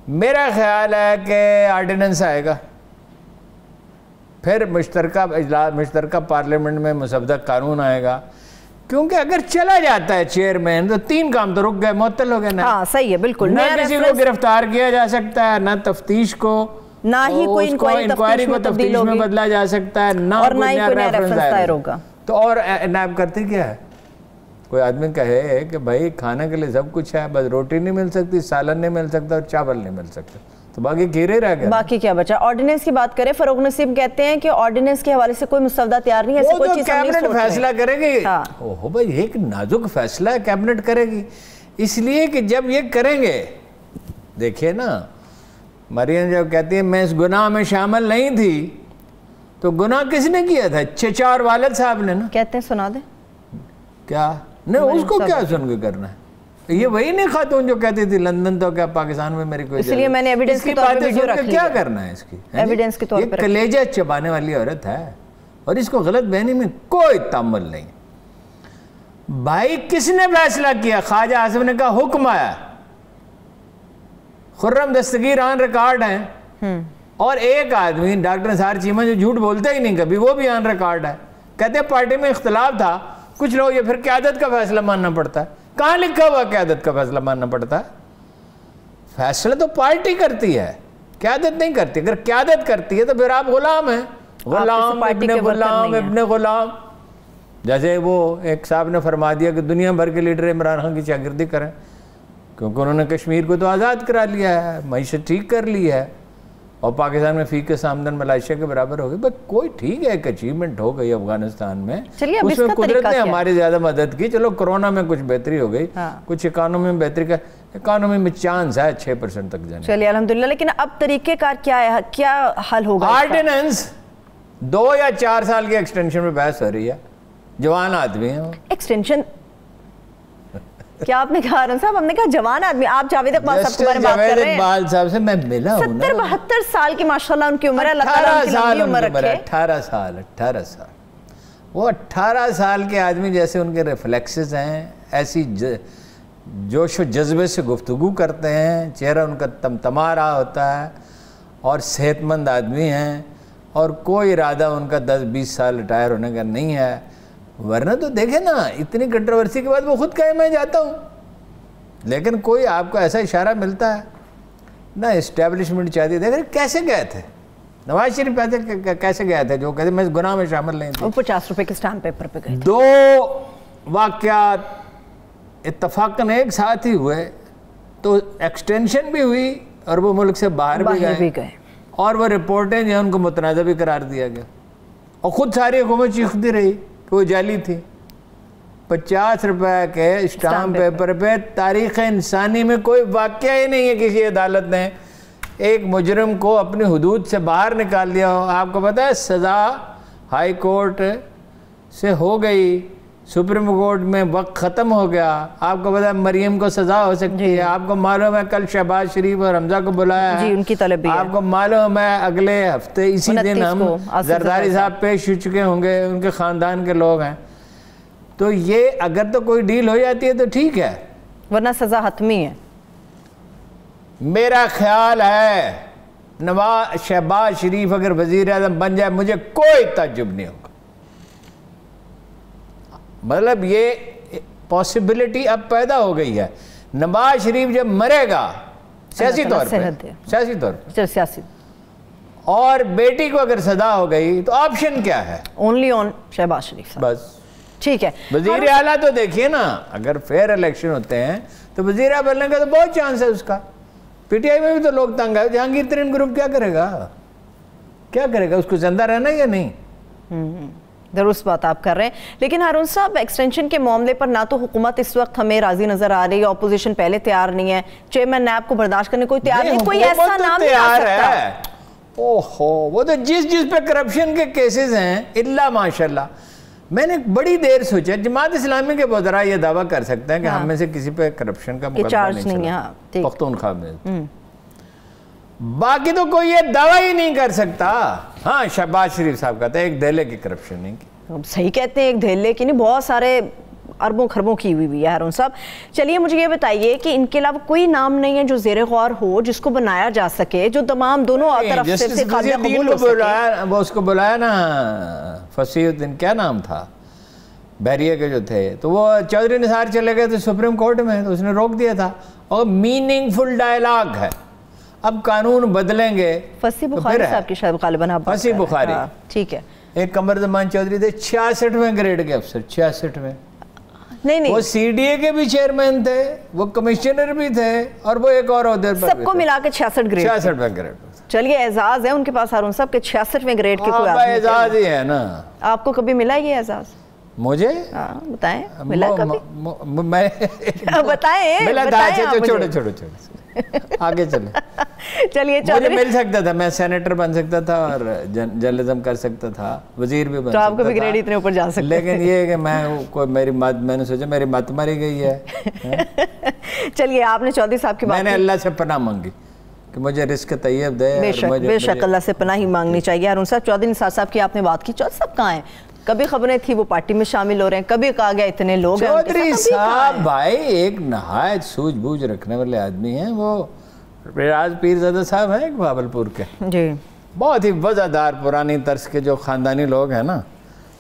میرا خیال ہے کہ آرڈیننس آئے گا, پھر مشترکہ پارلیمنٹ میں مسودہ قانون آئے گا, کیونکہ اگر چلا جاتا ہے چیئرمین تو 3 کام تو رک گئے, معطل ہو گئے. ہاں صحیح ہے, بالکل. نہ کسی کو گرفتار کیا جا سکتا ہے, نہ تفتیش کو, نہ ہی کوئی انکوائری کو تفتیش میں بدلا جا سکتا ہے, نہ کوئی نیا ریفرنس دائر ہوگا. تو اور نیب کرتے کیا ہے؟ کوئی آدمی کہے کہ بھائی کھانے کے لیے سب کچھ ہے, بس روٹی نہیں مل سکتی, سالن نہیں مل سکتا اور چاول نہیں مل سکتا, تو باقی کھیرے رہ گئے. باقی کیا بچا؟ آرڈیننس کی بات کریں, فروغ نسیم کہتے ہیں کہ آرڈیننس کے حوالے سے کوئی مسودہ تیار نہیں ہے, ایسے کوئی چیز ہم نہیں سوچ رہے. کیبنٹ فیصلہ کرے گی. اوہ بھائی, ایک نازک فیصلہ ہے, کیبنٹ کرے گی. اس لیے کہ جب یہ کریں گے, دیکھیں نا, مریم جب کہتی ہے میں اس گناہ میں شامل نہیں تھی, تو گناہ کس نے کیا تھا؟ چچا اور والد صاحب نے نا. کہتے ہیں سنا دیں کیا نہیں, اس کو کیا سن کے کرنا ہے؟ یہ وہی نہیں خاتون جو کہتی تھی لندن تو کیا پاکستان میں میری کوئی, اس لیے میں نے ایویڈنس کی طور پہ ویڈیو رکھ لیا. کیا کرنا ہے اس کی؟ ایویڈنس کے طور پر کلیجہ چبانے والی عورت ہے, اور اس کو غلط بیانی میں کوئی تامل نہیں. بھائی کس نے فیصلہ کیا؟ خواجہ اعظم نے کہا حکم آیا, خرم دستگیر آن ریکارڈ ہیں, اور ایک آدمی ڈاکٹر نثار چیمہ جو جھوٹ بولتا ہی نہیں کبھی, وہ بھی آن ریکارڈ ہے, کہتے ہیں پارٹی میں اختلاف تھا, کچھ لوگ یہ پھر قیادت کا فیصلہ ماننا پڑتا ہے. کہاں لکھا ہوا قیادت کا فیصلہ ماننا پڑتا ہے؟ فیصلہ تو پارٹی کرتی ہے, قیادت نہیں کرتی. اگر قیادت کرتی ہے تو پھر آپ غلام ہیں, غلام ابن غلام ابن غلام. جیسے وہ ایک صاحب نے فرما دیا کہ دنیا بھر کے لیڈر عمران خان کی شاگردی کریں, کیونکہ انہوں نے کشمیر کو تو آزاد کرا لیا ہے, معیشت ٹھیک کر لی ہے, اور پاکستان میں فی کس آمدن ملائیشیا کے برابر ہو گئی. بس کوئی ٹھیک ہے, ایک اچیومنٹ ہو گئی افغانستان میں, اس میں قدرت نے ہماری زیادہ مدد کی. چلو کرونا میں کچھ بہتری ہو گئی, کچھ اکانومی میں بہتری کا, اکانومی میں چانس ہے 6% تک جانے. چلیے الحمدللہ. لیکن اب طریقہ کار کیا ہے, کیا حل ہوگا؟ آرڈیننس 2 یا 4 سال کی ایکسٹینشن میں بحث ہو رہی ہے. جوان آدمی ہیں. ایکسٹینشن کیا آپ نے کہا رن صاحب؟ ہم نے کہا جوان آدمی. آپ جاوید اقبال صاحب کے بارے میں بات کر رہے ہیں. اقبال صاحب سے میں ملا ہوں نا. 70-72 سال کی ماشاءاللہ ان کی عمر ہے. 18 سال عمر رکھے. 18 سال. وہ 18 سال کے آدمی جیسے ان کے ریفلیکسز ہیں, ایسی جوش و جذبے سے گفتگو کرتے ہیں، چہرہ ان کا تمتما رہا ہوتا ہے اور صحت مند آدمی ہیں، اور کوئی ارادہ ان کا 10-20 سال ریٹائر ہونے کا نہیں ہے. ورنہ تو دیکھیں نا، اتنی کنٹروورسی کے بعد وہ خود کہے میں جاتا ہوں، لیکن کوئی آپ کو ایسا اشارہ ملتا ہے نہ اسٹیبلشمنٹ چاہتی ہے. دیکھیں کیسے گئے تھے نواز شریف، کیسے گئے تھے جو کہتے ہیں میں اس گناہ میں شامل نہیں تھا. 50 روپے کے اسٹامپ پیپر پہ گئے. 2 واقعات اتفاقاً ایک ساتھ ہی ہوئے تو ایکسٹینشن بھی ہوئی اور وہ ملک سے باہر بھی گئے اور وہ رپورٹیں جو ہیں ان کو متنازع بھی قرار دیا گیا اور خود ساری حکومت چیختی رہی کہ وہ جعلی تھی. 50 روپے کے اسٹامپ پیپر پہ تاریخ انسانی میں کوئی واقعہ ہی نہیں ہے کسی عدالت نے ایک مجرم کو اپنی حدود سے باہر نکال دیا ہو. آپ کو پتہ ہے سزا ہائی کورٹ سے ہو گئی، سپریم کورٹ میں وقت ختم ہو گیا. آپ کو پتہ ہے مریم کو سزا ہو سکتی ہے. آپ کو معلوم ہے کل شہباز شریف اور حمزہ کو بلایا ہے، ان کی طلب بھی ہے. آپ کو معلوم ہے اگلے ہفتے اسی دن ہم زرداری صاحب پیش ہو چکے ہوں گے، ان کے خاندان کے لوگ ہیں. تو یہ اگر تو کوئی ڈیل ہو جاتی ہے تو ٹھیک ہے، ورنہ سزا حتمی ہے. میرا خیال ہے شہباز شریف اگر وزیر اعظم بن جائے مجھے کوئی تعجب نہیں ہوگا. مطلب یہ پاسبلٹی اب پیدا ہو گئی ہے. نواز شریف جب مرے گا سیاسی طور پہ اور بیٹی کو اگر سزا ہو گئی تو آپشن کیا ہے؟ اونلی آن شہباز شریف. بس ٹھیک ہے. وزیر اعلیٰ تو دیکھیے نا، اگر فیئر الیکشن ہوتے ہیں تو وزیر اعلیٰ بننے کا تو بہت چانس ہے اس کا. پی ٹی آئی میں بھی تو لوگ تنگ ہے. جہانگیر ترین گروپ کیا کرے گا؟ اس کو زندہ رہنا یا نہیں؟ درست بات آپ کر رہے ہیں. لیکن ہارون صاحب، ایکسٹینشن کے معاملے پر نہ تو حکومت اس وقت ہمیں راضی نظر آ رہی ہے، اپوزیشن پہلے تیار نہیں ہے، چیئرمین نیب کو برداشت کرنے کوئی تیار نہیں. کوئی ایسا نام نہیں آ سکتا. وہ تو جس پہ کرپشن کے کیسز ہیں اللہ ماشاءاللہ. میں نے بڑی دیر سوچا جماعت اسلامی کے وزراء یہ دعویٰ کر سکتے ہیں کہ ہم میں سے کسی پہ کرپشن کا مقدمہ نہیں چلا پختونخوا میں، باقی تو کوئی یہ دعویٰ ہی نہیں کر سکتا. ہاں شہباز شریف صاحب کہتے ہیں ایک دھیلے کی کرپشن نہیں کی. صحیح کہتے ہیں، ایک دھیلے کی نہیں، بہت سارے اربوں خربوں کی ہوئی ہے ہارون صاحب. چلیے مجھے یہ بتائیے کہ ان کے علاوہ کوئی نام نہیں ہے جو زیر غور ہو، جس کو بنایا جا سکے، جو تمام دونوں طرف سے قابل قبول ہو سکے. وہ اس کو بلایا نا فصیح الدین، کیا نام تھا بحریہ کے جو تھے، تو وہ چودھری نثار چلے گئے تھے سپریم کورٹ میں تو اس نے روک دیا تھا. اور میننگ فل ڈائلاگ ہے. اب قانون بدلیں گے. فصیح بخاری صاحب کی شاید غالباً فصیح بخاری، ٹھیک ہے. ایک قمر زمان چودھری تھے 66ویں گریڈ کے افسر، 66ویں. نہیں وہ سی ڈی اے کے بھی چیئرمین تھے، وہ کمشنر بھی تھے، اور وہ ایک اور عہدے پر سب کو ملا کے 66ویں گریڈ. چلیے اعزاز ہے ان کے پاس ہارون صاحب کے 66ویں گریڈ کے کوئی آدمی. اعزاز ہی ہے نا. آپ کو کبھی ملا یہ اعزاز؟ مجھے بتائیں، ملا کبھی؟ بتائیں. چھوڑو آگے چلیں. چلیے مجھے مل سکتا تھا، میں سینیٹر بن سکتا تھا اور جرنلزم کر سکتا تھا، وزیر بھی بن سکتا تھا. تو آپ کو بھی گریڈ اتنے اوپر جا سکتے. لیکن یہ ہے کہ میں نے سوچا میری مت ماری گئی ہے. چلیے آپ نے چودھری صاحب کی بات، میں نے اللہ سے پناہ مانگی کہ مجھے رزق طیب دے. بے شک اللہ سے پناہ ہی مانگنی چاہیے. ہارون صاحب چودھری نثار صاحب کی آپ نے بات کی، چودھری صاحب کہاں ہیں؟ کبھی خبریں تھی وہ پارٹی میں شامل ہو رہے ہیں، کبھی کہا گیا اتنے لوگ ہیں. چودھری صاحب بھائی ایک نہایت سوجھ بوجھ رکھنے والے آدمی ہیں. وہ ریاض پیرزادہ صاحب ہیں ایک بھاولپور کے، جی بہت ہی وزادار پرانی طرز کے جو خاندانی لوگ ہیں نا.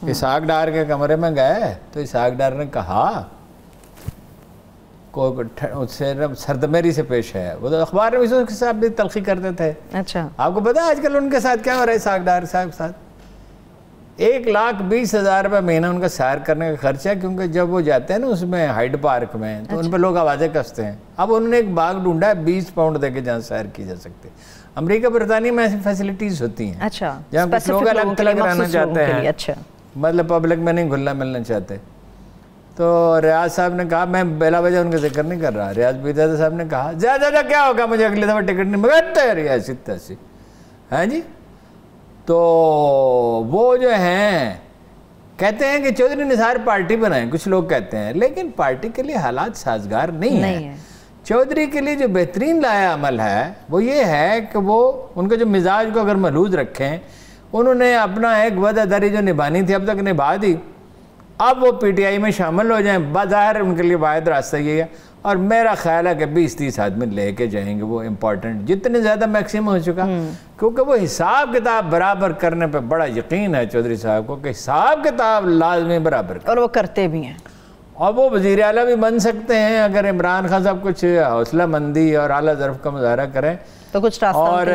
اسحاق ڈار کے کمرے میں گئے تو اسحاق ڈار نے کہا اس سے سردمیری سے پیش ہے. وہ تو اخبار میں اس کے ساتھ بھی تلخی کرتے تھے. اچھا آپ کو پتا آج کل ان کے ساتھ کیا ہو رہا ہے؟ اسحاق ڈار صاحب کے ساتھ 1,20,000 روپے مہینہ ان کا سیر کرنے کا خرچہ ہے، کیونکہ جب وہ جاتے ہیں نا اس میں ہائیڈ پارک میں تو ان پہ لوگ آوازیں کستے ہیں. اب انہوں نے ایک باغ ڈھونڈا ہے 20 پاؤنڈ دے کے جہاں سیر کی جا سکتے. امریکہ برطانیہ میں ایسی فیسلٹیز ہوتی ہیں جہاں کچھ لوگ الگ تھلگ رہنا چاہتے ہیں، مطلب پبلک میں نہیں گھلنا ملنا چاہتے. تو ریاض صاحب نے کہا، میں بلا وجہ ان کا ذکر نہیں کر رہا، ریاض پیرزادہ صاحب نے کہا زیادہ کیا ہوگا، مجھے اگلی دفعہ ٹکٹ نہیں مگتے ایسی تیسی. ہاں جی. تو وہ جو ہیں کہتے ہیں کہ چودھری نثار پارٹی بنائیں، کچھ لوگ کہتے ہیں، لیکن پارٹی کے لیے حالات سازگار نہیں ہیں. چودھری کے لیے جو بہترین لایا عمل ہے وہ یہ ہے کہ وہ ان کے جو مزاج کو اگر محلوظ رکھیں، انہوں نے اپنا ایک وفاداری جو نبھانی تھی اب تک نبھا دی. اب وہ پی ٹی آئی میں شامل ہو جائیں، بظاہر ان کے لیے واحد راستہ یہ ہے. اور میرا خیال ہے کہ 20-30 آدمی لے کے جائیں گے وہ امپورٹنٹ، جتنے زیادہ میکسیمم ہو چکا، کیونکہ وہ حساب کتاب برابر کرنے پہ بڑا یقین ہے چودھری صاحب کو کہ حساب کتاب لازمی برابر اور وہ کرتے بھی ہیں، اور وہ وزیر اعلیٰ بھی بن سکتے ہیں اگر عمران خان صاحب کچھ حوصلہ مندی اور اعلیٰ ظرف کا مظاہرہ کریں تو کچھ راستہ اور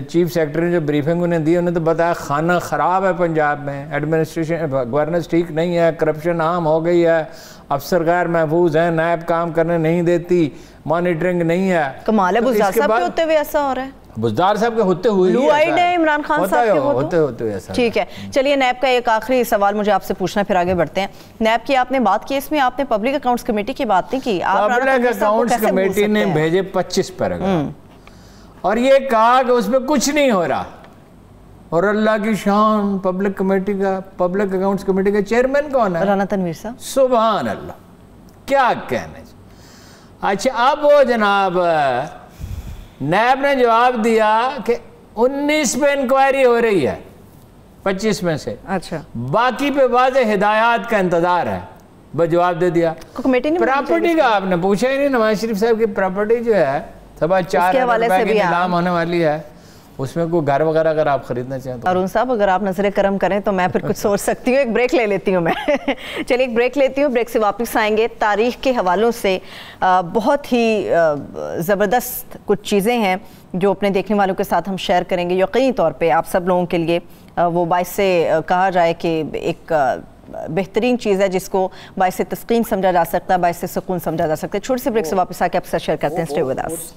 چیف سیکرٹری نے جو بریفنگ انہیں دی انہیں تو بتایا کھانا خراب ہے پنجاب میں، ایڈمنسٹریشن گورننس ٹھیک نہیں ہے، کرپشن عام ہو گئی ہے، افسر غیر محفوظ ہیں، نیب کام کرنے نہیں دیتی، مانیٹرنگ نہیں ہے۔ کمال ہے بزدار صاحب کے ہوتے ہوئے ایسا ہو رہا ہے، بزدار صاحب کے ہوتے ہوئے بلو آئیڈ ہے عمران خان صاحب کے ہوتے ہوتے ایسا۔ ٹھیک ہے، چلیے نیب کا ایک آخری سوال مجھے آپ سے پوچھنا پھر آگے بڑھتے ہیں۔ نیب کی آپ نے بات کی، اس میں آپ نے پبلک اکاؤنٹس کمیٹی کی بات نہیں کی، پبلک اکاؤنٹس کمیٹی نے بھیجے 25 پیراگراف اور یہ کہا کہ اس میں کچھ نہیں ہو رہا، اور اللہ کی شان پبلک اکاؤنٹس کمیٹی کا چیئرمین کون ہے؟ رانا تنویر صاحب۔ سبحان اللہ، کیا کہنا ہے۔ اچھا اب وہ جناب نیب نے جواب دیا کہ 19 پہ انکوائری ہو رہی ہے 25 میں سے، اچھا باقی پہ واضح ہدایات کا انتظار ہے، بس جواب دے دیا۔ پراپرٹی کا آپ نے پوچھا ہی نہیں، نواز شریف صاحب کی پراپرٹی جو ہے 4.25 ارب روپے کی نیلام ہونے والی ہے، اس میں کوئی گھر وغیرہ اگر آپ خریدنا چاہیں تو۔ ارون صاحب اگر آپ نظر کرم کریں تو میں پھر کچھ سوچ سکتی ہوں، ایک بریک لے لیتی ہوں میں۔ چلیے ایک بریک لیتی ہوں، بریک سے واپس آئیں گے۔ تاریخ کے حوالوں سے بہت ہی زبردست کچھ چیزیں ہیں جو اپنے دیکھنے والوں کے ساتھ ہم شیئر کریں گے، یقینی طور پہ آپ سب لوگوں کے لیے وہ باعث سے کہا جائے کہ ایک بہترین چیز ہے جس کو باعث تسکین سمجھا جا سکتا ہے، باعث سکون سمجھا جا سکتا ہے۔ چھوٹی سی بریک سے واپس آ کے آپ سے شیئر کرتے ہیں، اسٹے ود اس۔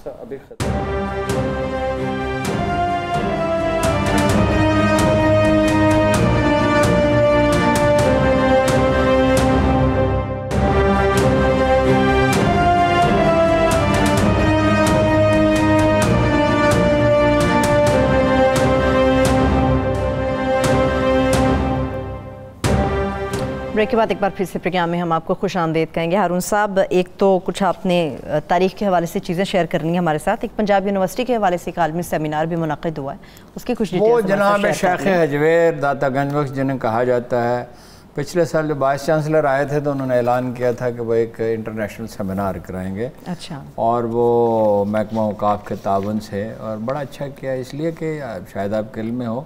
بریک کے بعد ایک بار پھر سے پروگرام میں ہم آپ کو خوش آمدید کہیں گے۔ ہارون صاحب، ایک تو کچھ آپ نے تاریخ کے حوالے سے چیزیں شیئر کرنی ہیں ہمارے ساتھ، ایک پنجاب یونیورسٹی کے حوالے سے ایک عالمی سیمینار بھی منعقد ہوا ہے، اس کی کچھ ڈیٹیلز وہ جناب شیخ حجویر داتا گنج بخش جنہیں کہا جاتا ہے، پچھلے سال جو وائس چانسلر آئے تھے تو انہوں نے اعلان کیا تھا کہ وہ ایک انٹرنیشنل سیمینار کرائیں گے، اچھا، اور وہ محکمہ اوقاف کے تعاون سے، اور بڑا اچھا کیا اس لیے کہ شاید آپ کے علم میں ہو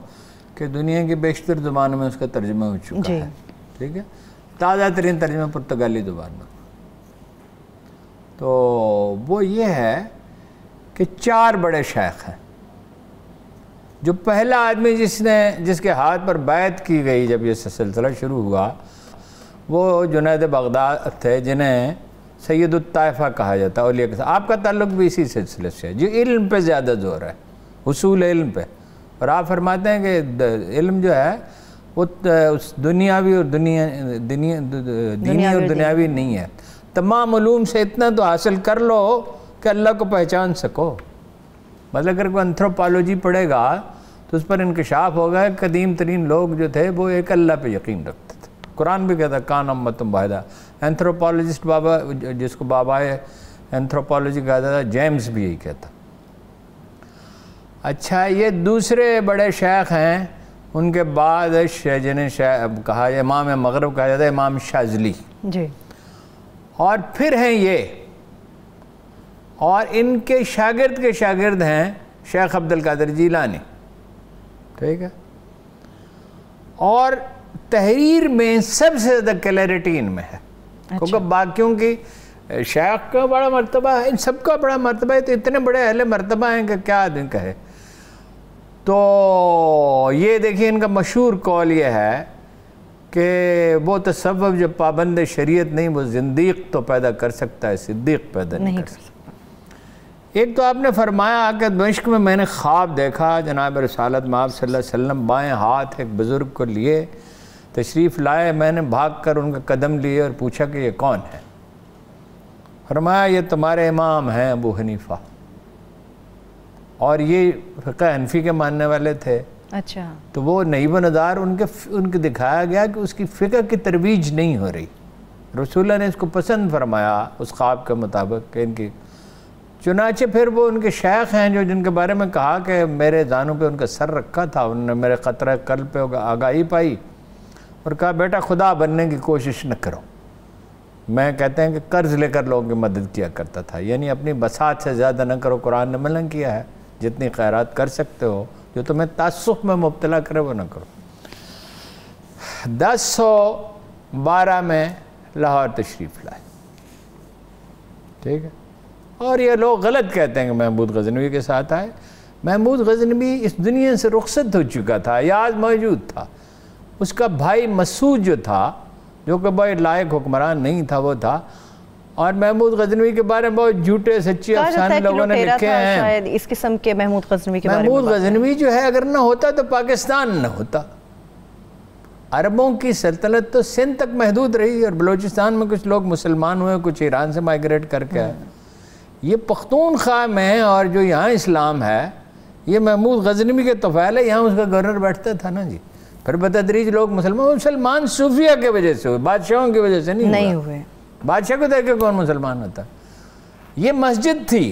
کہ دنیا کی بیشتر زبانوں میں اس کا ترجمہ ہو چکا ہے، ٹھیک ہے، تازہ ترین ترجمہ پرتگالی زبان میں۔ تو وہ یہ ہے کہ 4 بڑے شیخ ہیں، جو پہلا آدمی جس کے ہاتھ پر بیعت کی گئی جب یہ سلسلہ شروع ہوا وہ جنید بغداد تھے، جنہیں سید الطائفہ کہا جاتا ہے، اولیاء کے ساتھ۔ آپ کا تعلق بھی اسی سلسلے سے ہے، جو علم پہ زیادہ زور ہے، حصول علم پہ، اور آپ فرماتے ہیں کہ علم جو ہے وہ دنیاوی اور دینی اور دنیاوی نہیں ہے، تمام علوم سے اتنا تو حاصل کر لو کہ اللہ کو پہچان سکو۔ مطلب اگر کوئی انتھروپالوجی پڑھے گا تو اس پر انکشاف ہوگا کہ قدیم ترین لوگ جو تھے وہ ایک اللہ پہ یقین رکھتے تھے۔ قرآن بھی کہتا ہے کان امۃ واحدہ۔ اینتھروپالوجسٹ بابا جس کو بابائے اینتھروپالوجی کہا جاتا ہے، جیمز بھی یہی کہتا۔ اچھا، یہ دوسرے بڑے شیخ ہیں، ان کے بعد جنہیں کہا امام مغرب کہا جاتا ہے، امام شاذلی جی، اور پھر ہیں یہ، اور ان کے شاگرد ہیں شیخ عبد القادر جیلانی، ٹھیک ہے، اور تحریر میں سب سے زیادہ کلیئرٹی ان میں ہے، کیونکہ باقیوں کی شیخ کا بڑا مرتبہ ہے، ان سب کا بڑا مرتبہ ہے، تو اتنے بڑے اہل مرتبہ ہیں کہ کیا آدمی کہے۔ تو یہ دیکھیں ان کا مشہور قول یہ ہے کہ وہ تصوف جو پابند شریعت نہیں، وہ زندیق تو پیدا کر سکتا ہے، صدیق پیدا نہیں کر سکتا۔ ایک تو آپ نے فرمایا کہ دمشق میں نے خواب دیکھا، جناب رسالت مآب صلی اللہ علیہ وسلم بائیں ہاتھ ایک بزرگ کو لیے تشریف لائے، میں نے بھاگ کر ان کا قدم لیے اور پوچھا کہ یہ کون ہے؟ فرمایا یہ تمہارے امام ہیں ابو حنیفہ، اور یہ فقہ حنفی کے ماننے والے تھے۔ اچھا، تو وہ نعیب و نظار ان کے دکھایا گیا کہ اس کی فقہ کی ترویج نہیں ہو رہی، رسول اللہ نے اس کو پسند فرمایا اس خواب کے مطابق کہ ان کی، چنانچہ پھر وہ ان کے شیخ ہیں جو جن کے بارے میں کہا کہ میرے دانوں پہ ان کا سر رکھا تھا، انہوں نے میرے قطرہ قلب پہ آگاہی پائی اور کہا بیٹا خدا بننے کی کوشش نہ کرو، میں کہتے ہیں کہ قرض لے کر لوگوں کی مدد کیا کرتا تھا، یعنی اپنی بساط سے زیادہ نہ کرو، قرآن نے منع کیا ہے، جتنی خیرات کر سکتے ہو، جو تمہیں تعصب میں مبتلا کرے وہ نہ کرو۔ 1012 میں لاہور تشریف لائے، ٹھیک ہے، اور یہ لوگ غلط کہتے ہیں کہ محمود غزنوی کے ساتھ آئے۔ محمود غزنوی اس دنیا سے رخصت ہو چکا تھا، یاد موجود تھا، اس کا بھائی مسعود جو تھا، جو کہ بہت لائق حکمران نہیں تھا، وہ تھا، اور محمود غزنوی کے بارے میں بہت جھوٹے سچے افسانے لوگوں نے لکھے ہیں۔ شاید اس قسم کے محمود غزنوی کے بارے میں محمود غزنوی جو ہے اگر نہ ہوتا تو پاکستان نہ ہوتا۔ عربوں کی سلطنت تو سندھ تک محدود رہی، اور بلوچستان میں کچھ لوگ مسلمان ہوئے، کچھ ایران سے مائگریٹ کر کے آئے۔ یہ پختونخوا میں اور جو یہاں اسلام ہے، یہ محمود غزنوی کے طفیل ہے، یہاں اس کا گورنر بیٹھتا تھا نا جی۔ پھر بتدریج لوگ مسلمان صوفیہ کی وجہ سے ہوئے، بادشاہوں کی وجہ سے نہیں ہوئے۔ بادشاہ کو دیکھ کے کون مسلمان ہوتا؟ یہ مسجد تھی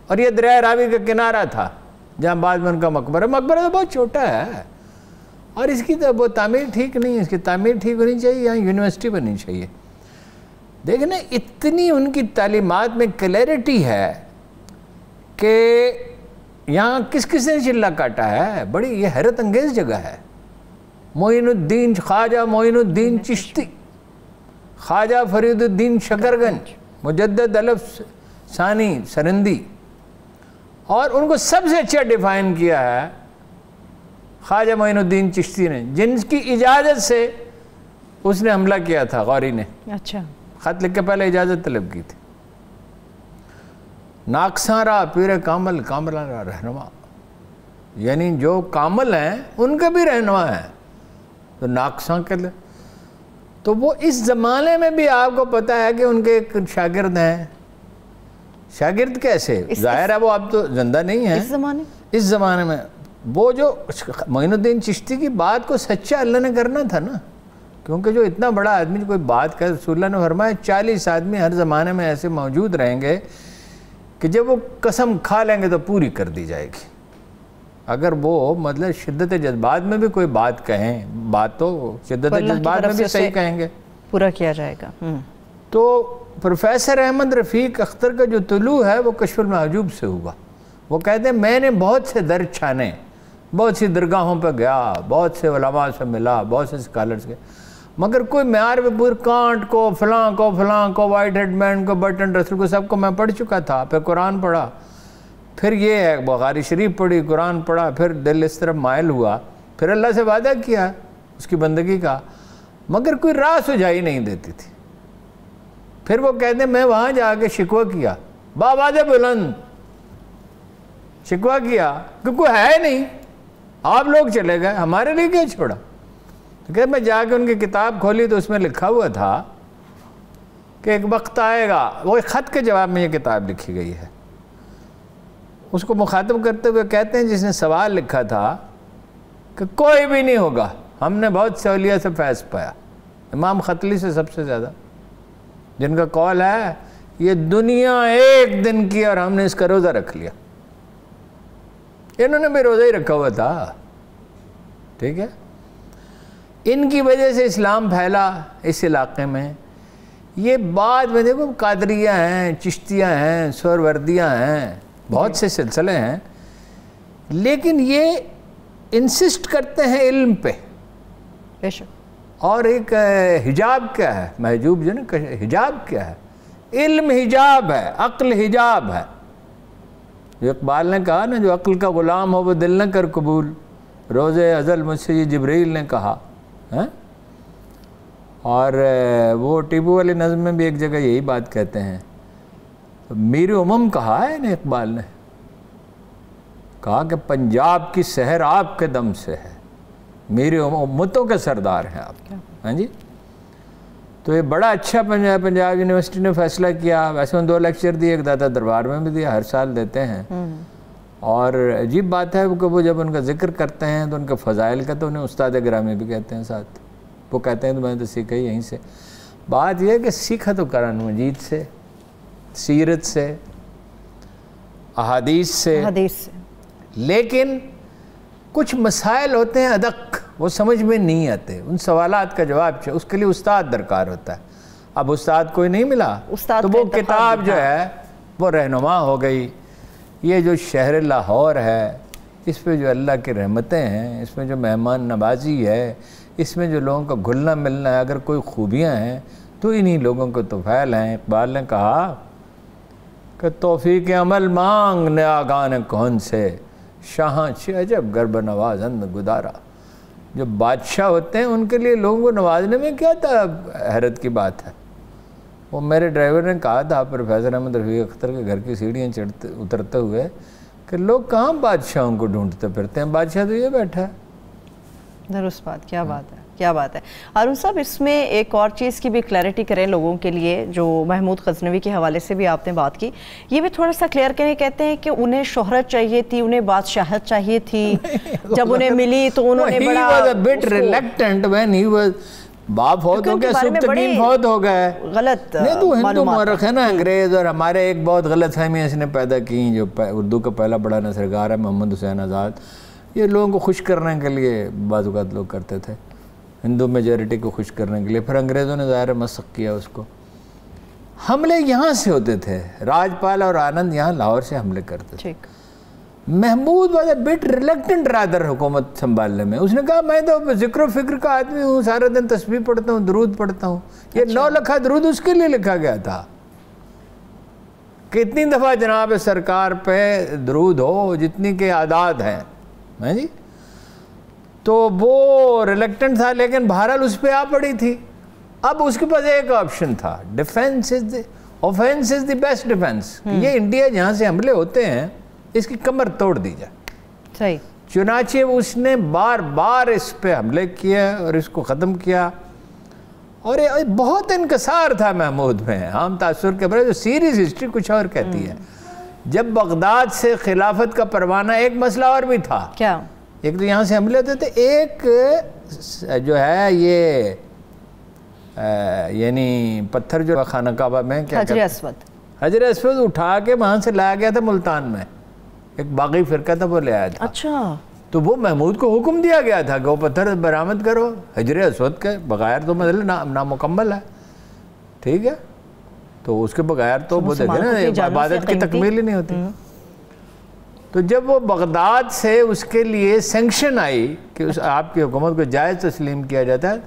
اور یہ دریائے راوی کا کنارہ تھا جہاں بعد میں ان کا مقبرہ تو بہت چھوٹا ہے، اور اس کی تو وہ تعمیر ٹھیک نہیں ہے، اس کی تعمیر ٹھیک ہونی چاہیے، یہاں یونیورسٹی بننی چاہیے۔ دیکھیں اتنی ان کی تعلیمات میں کلیئرٹی ہے کہ یہاں کس کس نے چلہ کاٹا ہے، بڑی یہ حیرت انگیز جگہ ہے۔ خواجہ معین الدین چشتی، خواجہ فرید الدین شکرگنج، مجدد الف ثانی سرندی، اور ان کو سب سے اچھا ڈیفائن کیا ہے خواجہ معین الدین چشتی نے، جن کی اجازت سے اس نے حملہ کیا تھا غوری نے، اچھا خط لکھ کے پہلے اجازت طلب کی تھی۔ ناکساں را پیر کامل کاملہ را رہنما، یعنی جو کامل ہیں ان کے بھی رہنما ہیں، تو ناکساں کے لئے تو وہ اس زمانے میں بھی آپ کو پتا ہے کہ ان کے ایک شاگرد ہیں۔ شاگرد کیسے؟ ظاہر ہے وہ اب تو زندہ نہیں ہیں، اس زمانے میں وہ جو معین الدین چشتی کی بات کو سچا اللہ نے کرنا تھا نا، کیونکہ جو اتنا بڑا آدمی کوئی بات کہے، رسول اللہ نے فرمایا 40 آدمی ہر زمانے میں ایسے موجود رہیں گے کہ جب وہ قسم کھا لیں گے تو پوری کر دی جائے گی۔ اگر وہ مطلب شدت جذبات میں بھی کوئی بات کہیں، بات تو شدت جذبات میں بھی صحیح کہیں گے، پورا کیا جائے گا۔ تو پروفیسر احمد رفیق اختر کا جو طلوع ہے وہ کشف المحجوب سے ہوا۔ وہ کہتے ہیں میں نے بہت سے در چھانے، بہت سی درگاہوں پہ گیا، بہت سے علماء سے ملا، بہت سے اسکالرز کے، مگر کوئی معیار پہ پور کانٹ کو فلاں کو وائٹ ہیڈ مین کو برٹن رسل کو سب کو میں پڑھ چکا تھا۔ پھر قرآن پڑھا، پھر یہ ہے بخاری شریف پڑھی، قرآن پڑھا، پھر دل اس طرف مائل ہوا، پھر اللہ سے وعدہ کیا اس کی بندگی کا، مگر کوئی راہ سجائی نہیں دیتی تھی۔ پھر وہ کہتے ہیں میں وہاں جا کے شکوہ کیا، بآواز بلند شکوہ کیا کہ کوئی ہے نہیں، آپ لوگ چلے گئے، ہمارے لیے کیا چھوڑا؟ تو کہ میں جا کے ان کی کتاب کھولی تو اس میں لکھا ہوا تھا کہ ایک وقت آئے گا، وہ ایک خط کے جواب میں یہ کتاب لکھی گئی ہے، اس کو مخاطب کرتے ہوئے کہتے ہیں جس نے سوال لکھا تھا کہ کوئی بھی نہیں ہوگا، ہم نے بہت سے اولیاء سے فیض پایا، امام ختلی سے سب سے زیادہ، جن کا قول ہے یہ دنیا ایک دن کی اور ہم نے اس کا روزہ رکھ لیا، انہوں نے بھی روزہ ہی رکھا ہوا تھا، ٹھیک ہے۔ ان کی وجہ سے اسلام پھیلا اس علاقے میں۔ یہ بعد میں دیکھو قادریہ ہیں، چشتیہ ہیں، سہروردیہ ہیں، بہت سے سلسلے ہیں، لیکن یہ انسسٹ کرتے ہیں علم پہ، اور ایک حجاب کیا ہے، محجوب جو نا، حجاب کیا ہے؟ علم حجاب ہے، عقل حجاب ہے۔ جو اقبال نے کہا نا، جو عقل کا غلام ہو وہ دل نہ کر قبول، روز ازل مجھ سے یہ جبریل نے کہا، اور وہ ٹیپو والی نظم میں بھی ایک جگہ یہی بات کہتے ہیں۔ میر امم کہا ہے نا اقبال نے، کہا کہ پنجاب کی سحر آپ کے دم سے ہے، میری امتوں کے سردار ہیں آپ، ہاں جی۔ تو یہ بڑا اچھا پنجاب یونیورسٹی نے فیصلہ کیا، ویسے ان 2 لیکچر دیے، ایک داتا دربار میں بھی دیا، ہر سال دیتے ہیں، اور عجیب بات ہے کہ وہ جب ان کا ذکر کرتے ہیں تو ان کے فضائل کا تو انہیں استاد گرامی بھی کہتے ہیں ساتھ، وہ کہتے ہیں تو میں نے تو سیکھا ہی یہیں سے۔ بات یہ ہے کہ سیکھا تو قرآن مجید سے، سیرت سے، احادیث سے، لیکن کچھ مسائل ہوتے ہیں ادق، وہ سمجھ میں نہیں آتے، ان سوالات کا جواب چاہیے، اس کے لیے استاد درکار ہوتا ہے۔ اب استاد کوئی نہیں ملا تو وہ کتاب جو ہے وہ رہنما ہو گئی. یہ جو شہر لاہور ہے اس پہ جو اللہ کی رحمتیں ہیں، اس میں جو مہمان نوازی ہے، اس میں جو لوگوں کا گھلنا ملنا ہے، اگر کوئی خوبیاں ہیں تو انہی لوگوں کو طفیل ہیں. اقبال نے کہا کہ توفیق عمل مانگ نیاگان کون سے، شاہاں چھ عجب گرب نوازند گدارا. جو بادشاہ ہوتے ہیں ان کے لیے لوگوں کو نوازنے میں کیا تھا حیرت کی بات ہے. وہ میرے ڈرائیور نے کہا تھا پروفیسر احمد رفیق اختر کے گھر کی سیڑھیاں اترتے ہوئے کہ لوگ کہاں بادشاہوں کو ڈھونڈتے پھرتے ہیں، بادشاہ تو یہ بیٹھا ہے. درست بات، کیا بات ہے، کیا بات ہے. ہارون صاحب اس میں ایک اور چیز کی بھی کلیئرٹی کریں لوگوں کے لیے، جو محمود غزنوی کے حوالے سے بھی آپ نے بات کی، یہ بھی تھوڑا سا کلیئر کریں. کہتے ہیں کہ انہیں شہرت چاہیے تھی، انہیں بادشاہت چاہیے تھی، جب انہیں ملی تو انہوں نے بڑا باپ فوت ہو گیا، سبتگین فوت ہو گئے. غلط نہیں تو ہندو مورخ ہے نا انگریز، اور ہمارے ایک بہت غلط فہمی اس نے پیدا کی. جو اردو کا پہلا بڑا نثرگار ہے محمد حسین آزاد، یہ لوگوں کو خوش کرنے کے لیے بعض اوقات لوگ کرتے تھے، ہندو میجورٹی کو خوش کرنے کے لیے. پھر انگریزوں نے ظاہر مسخ کیا اس کو. حملے یہاں سے ہوتے تھے، راجپال اور آنند یہاں لاہور سے حملے کرتے تھے. Mahmud was a but reluctant rather حکومت سنبھالنے میں. اس نے کہا میں تو ذکر و فکر کا آدمی ہوں، سارا دن تسبیح پڑھتا ہوں، درود پڑھتا ہوں. یہ 9 لکھا درود اس کے لیے لکھا گیا تھا. کتنی دفعہ جناب سرکار پہ درود ہو جتنی کے عادات ہیں جی. تو وہ ریلیکٹنٹ تھا، لیکن بہرحال اس پہ آ پڑی تھی. اب اس کے پاس ایک آپشن تھا، defence offence is the best defence. یہ انڈیا جہاں سے حملے ہوتے ہیں اس کی کمر توڑ دی جائے. صحیح. چنانچہ اس نے بار بار اس پہ حملے کیے اور اس کو ختم کیا. اور بہت انکسار تھا محمود میں، عام تاثر کے بارے جو سیریز ہسٹری کچھ اور کہتی ہے. جب بغداد سے خلافت کا پروانہ، ایک مسئلہ اور بھی تھا. کیا؟ ایک تو یہاں سے حملے ہوتے تھے، ایک جو ہے یہ یعنی پتھر جو خانہ کعبہ میں حجر اسود، حجر اسود اٹھا کے وہاں سے لایا گیا تھا ملتان میں. ایک باغی فرقہ تھا وہ لے آیا تھا. اچھا. تو وہ محمود کو حکم دیا گیا تھا کہ وہ پتھر برآمد کرو حجر اسود کے بغیر، تو مطلب نامکمل ہے. ٹھیک ہے، تو اس کے بغیر تو وہ دیکھیں نا عبادت کی تکمیل ہی نہیں ہوتی. تو جب وہ بغداد سے اس کے لیے سینکشن آئی کہ آپ کی حکومت کو جائز تسلیم کیا جاتا ہے،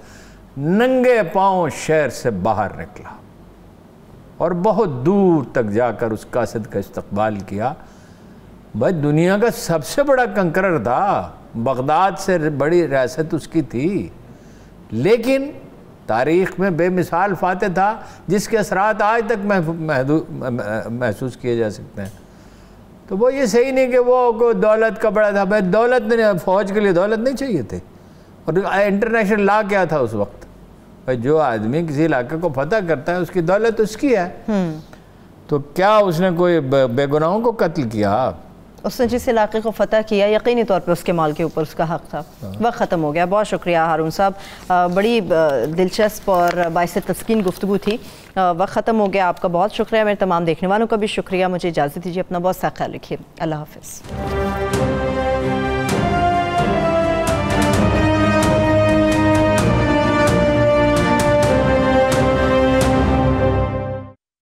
ننگے پاؤں شہر سے باہر نکلا اور بہت دور تک جا کر اس قاصد کا استقبال کیا. بھائی دنیا کا سب سے بڑا کنکرر تھا، بغداد سے بڑی ریاست اس کی تھی، لیکن تاریخ میں بے مثال فاتح تھا جس کے اثرات آج تک محسوس کیے جا سکتے ہیں. تو وہ یہ صحیح نہیں کہ وہ دولت کا بڑا تھا. بھائی دولت نہیں، فوج کے لیے دولت نہیں چاہیے تھی. اور انٹرنیشنل لا کیا تھا اس وقت؟ بھائی جو آدمی کسی علاقے کو فتح کرتا ہے اس کی دولت اس کی ہے. تو کیا اس نے کوئی بے گناہوں کو قتل کیا؟ اس نے جس علاقے کو فتح کیا یقینی طور پر اس کے مال کے اوپر اس کا حق تھا. وقت ختم ہو گیا. بہت شکریہ ہارون صاحب، بڑی دلچسپ اور باعث تسکین گفتگو تھی. وقت ختم ہو گیا. آپ کا بہت شکریہ. میرے تمام دیکھنے والوں کا بھی شکریہ. مجھے اجازت دیجیے. اپنا بہت سا خیال رکھیے. اللہ حافظ.